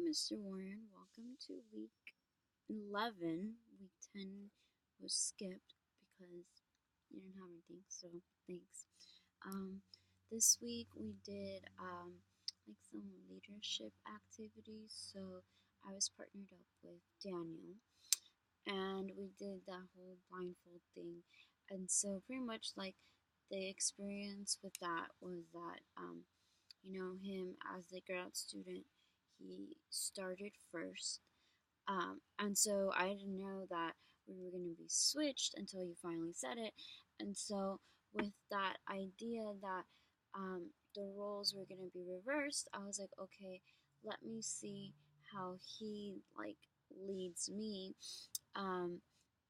Mr. Warren. Welcome to week 11. Week 10 was skipped because you didn't have anything, so thanks. Um, this week we did like some leadership activities, so I was partnered up with Daniel and we did that whole blindfold thing. And so, pretty much like the experience with that was that him as a grad student, he started first. And so I didn't know that we were going to be switched until you finally said it. And so, with that idea that the roles were going to be reversed, I was like, okay, let me see how he like leads me. Um,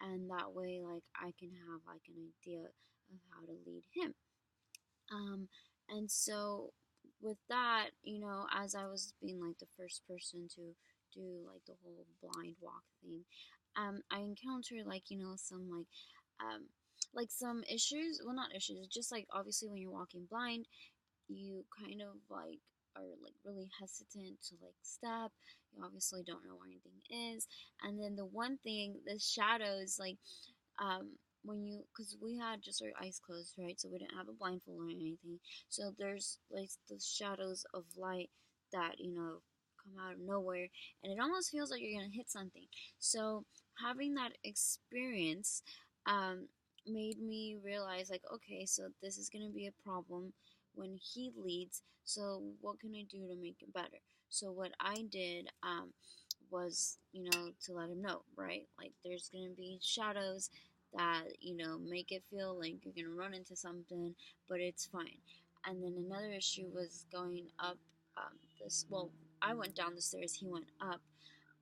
and that way, like, I can have like an idea of how to lead him. Um, and so with that, as I was being like the first person to do like the whole blind walk thing, I encountered like some issues. Well, not issues, just like obviously when you're walking blind, you kind of like are like really hesitant to like step. You obviously don't know where anything is. And then the one thing, the shadows, like um when you because we had just our eyes closed, right, so we didn't have a blindfold or anything, so there's like the shadows of light that come out of nowhere, and it almost feels like you're gonna hit something. So having that experience um made me realize, like, okay, so this is gonna be a problem when he leads, so what can I do to make it better? So what I did was, to let him know, right? Like, there's gonna be shadows that, make it feel like you're gonna run into something, but it's fine. And then another issue was going up well, I went down the stairs, he went up.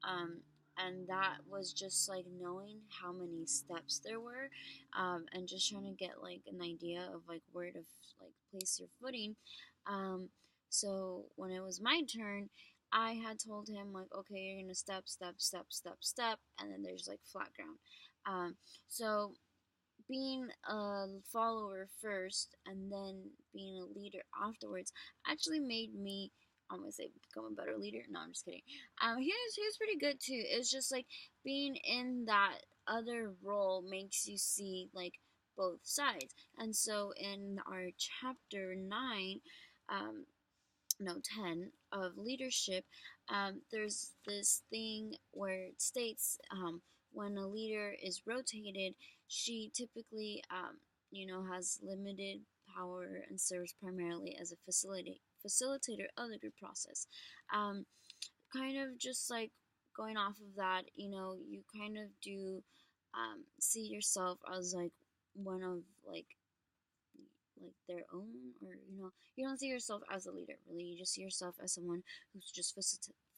Um, and that was just like knowing how many steps there were, and just trying to get like an idea of like where to like place your footing. Um, so when it was my turn, I had told him like, okay, you're gonna step, step, step, step, step, and then there's like flat ground. So being a follower first and then being a leader afterwards actually made me, I'm gonna say, become a better leader. No, I'm just kidding. He was pretty good too. It's just like being in that other role makes you see like both sides. And so in our chapter 9, um, no 10 of leadership, there's this thing where it states, when a leader is rotated, she typically has limited power and serves primarily as a facilitator of the group process. um, Kind of just like going off of that, you kind of do see yourself as like one of like their own, or you don't see yourself as a leader, really. You just see yourself as someone who's just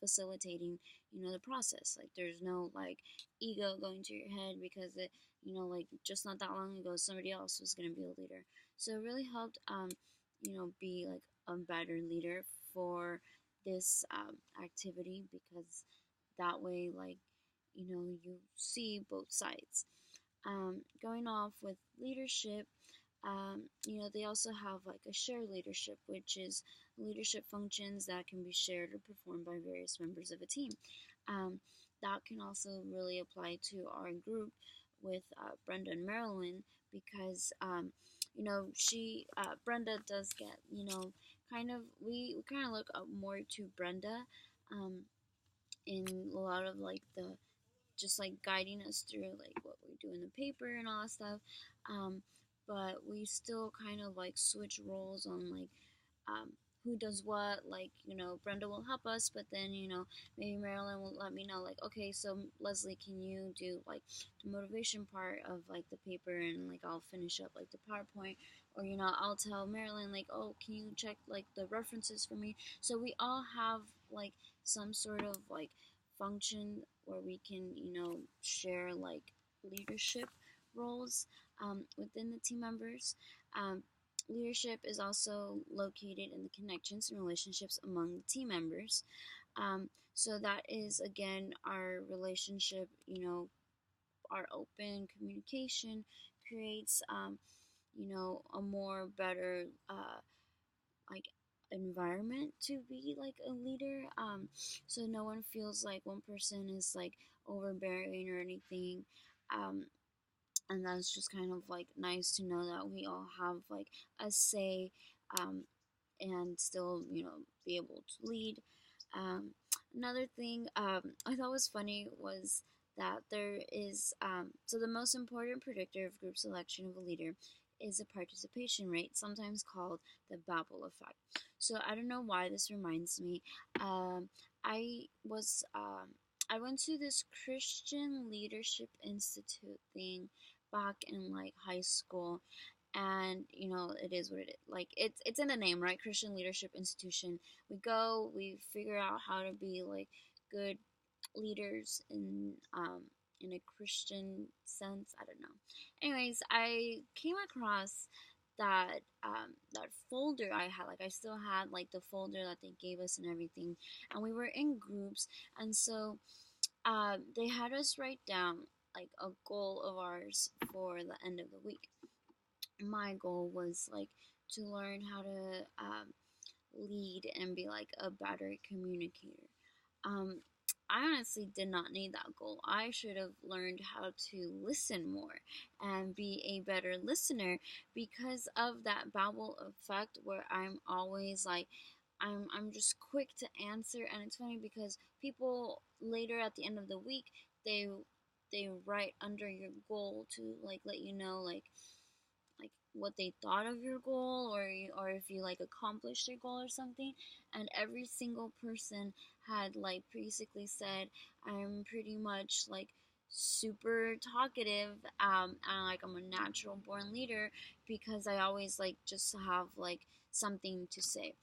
facilitating the process. Like, there's no like ego going to your head because it, like, just not that long ago somebody else was going to be a leader. So it really helped be like a better leader for this activity, because that way, like, you see both sides. Going off with leadership, they also have like a shared leadership, which is leadership functions that can be shared or performed by various members of a team. Um, that can also really apply to our group with Brenda and Marilyn, because Brenda does get, kind of, we kind of look up more to Brenda um, in a lot of like the just like guiding us through like what we do in the paper and all that stuff. Um, but we still kind of like switch roles on like um, who does what. Like, Brenda will help us, but then, maybe Marilyn will let me know, like, okay, so Leslie, can you do like the motivation part of like the paper, and like I'll finish up like the PowerPoint, or I'll tell Marilyn, like, oh, can you check like the references for me? So we all have like some sort of like function where we can, share like leadership roles within the team members. Um, Leadership is also located in the connections and relationships among the team members. So that is, again, our relationship, our open communication creates, a more better, like, environment to be like a leader. So no one feels like one person is like overbearing or anything. Um, and that's just kind of like nice to know that we all have like a say, um, and still, be able to lead. Um, Another thing I thought was funny was that there is, so the most important predictor of group selection of a leader is the participation rate, sometimes called the Babel effect. So I don't know why this reminds me. Um, I was I went to this Christian Leadership Institute thing back in like high school, and it is what it is. Like it's in the name, right? Christian Leadership Institution. We go, we figure out how to be like good leaders in a Christian sense. I don't know. Anyways, I came across that folder I had. Like I still had like the folder that they gave us and everything, and we were in groups, and so they had us write down like a goal of ours for the end of the week. My goal was like to learn how to lead and be like a better communicator. Um, I honestly did not need that goal. I should have learned how to listen more and be a better listener because of that Babel effect where I'm always like, I'm just quick to answer. And it's funny because people later at the end of the week, they they write under your goal to like let you know like what they thought of your goal, or if you like accomplished your goal or something. And every single person had like basically said, I'm pretty much like super talkative, and like I'm a natural born leader because I always like just have like something to say.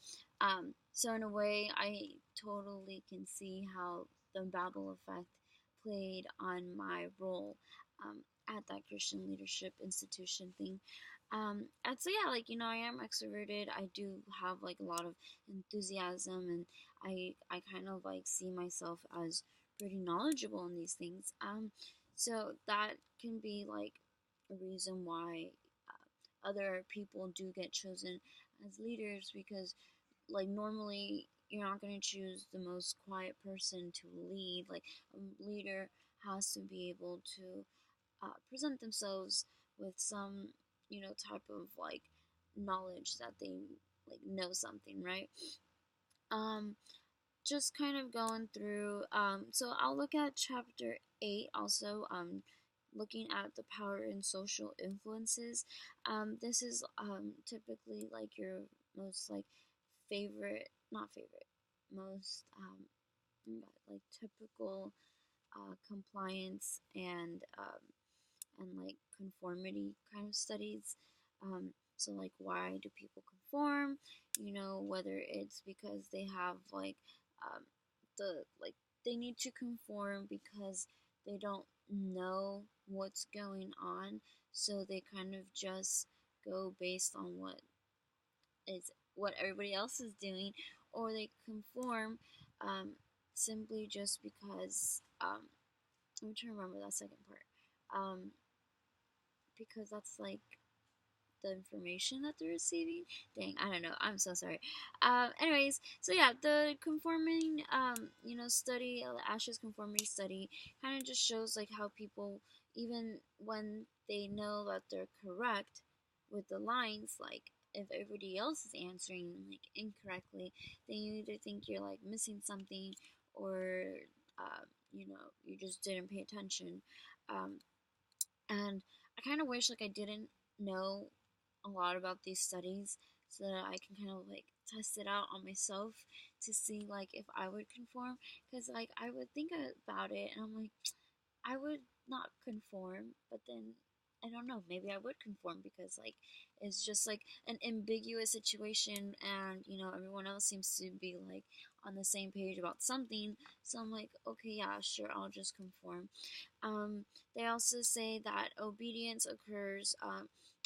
So in a way, I totally can see how the Babel effect played on my role, at that Christian Leadership Institution thing. And so yeah, like I am extroverted. I do have like a lot of enthusiasm, and I kind of like see myself as pretty knowledgeable in these things. So that can be like a reason why other people do get chosen as leaders, because like normally you're not going to choose the most quiet person to lead. Like a leader has to be able to present themselves with some type of like knowledge that they like know something, right? um just kind of going through, so I'll look at chapter 8 also, looking at the power and social influences. This is typically like your most like favorite, not favorite, most like typical compliance and like conformity kind of studies. So like why do people conform? Whether it's because they have like um, the like they need to conform because they don't know what's going on, so they kind of just go based on what everybody else is doing, or they conform um, simply just because I'm trying to remember that second part. Because that's like the information that they're receiving. Dang, I don't know. I'm so sorry. Anyways, so yeah, the conforming, study, Ash's conformity study, kind of just shows like how people, even when they know that they're correct with the lines, like if everybody else is answering like incorrectly, then you either think you're like missing something, or you just didn't pay attention. Um, and I kind of wish like I didn't know a lot about these studies so that I can kind of like test it out on myself to see like if I would conform, because like I would think about it and I'm like, I would not conform, but then I don't know, maybe I would conform because like it's just like an ambiguous situation, and everyone else seems to be like on the same page about something, so I'm like, okay, yeah, sure, I'll just conform. They also say that obedience occurs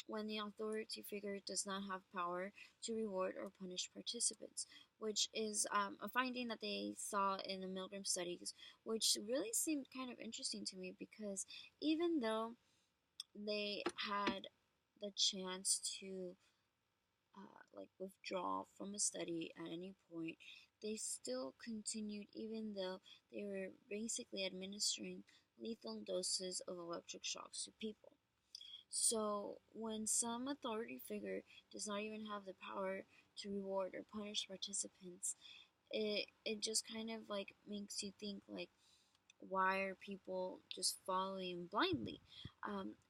when the authority figure does not have power to reward or punish participants, which is a finding that they saw in the Milgram studies, which really seemed kind of interesting to me because even though they had the chance to like withdraw from a study at any point, they still continued even though they were basically administering lethal doses of electric shocks to people. So, when some authority figure does not even have the power to reward or punish participants, it just kind of like makes you think like, why are people just following blindly?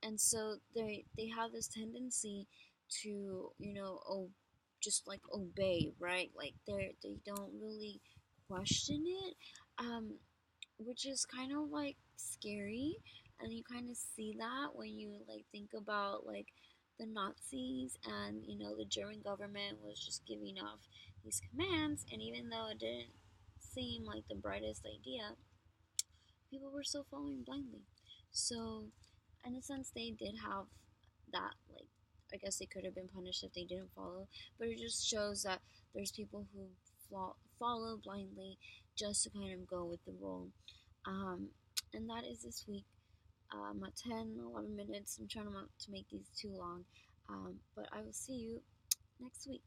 And so they have this tendency to just like obey, right? Like they don't really question it, um, which is kind of like scary. And you kind of see that when you like think about like the Nazis, and the German government was just giving off these commands, and even though it didn't seem like the brightest idea, people were still following blindly. So, in a sense, they did have that, like, I guess they could have been punished if they didn't follow, but it just shows that there's people who follow blindly just to kind of go with the role. Um, and that is this week. At 10, 11 minutes. I'm trying not to make these too long. But I will see you next week.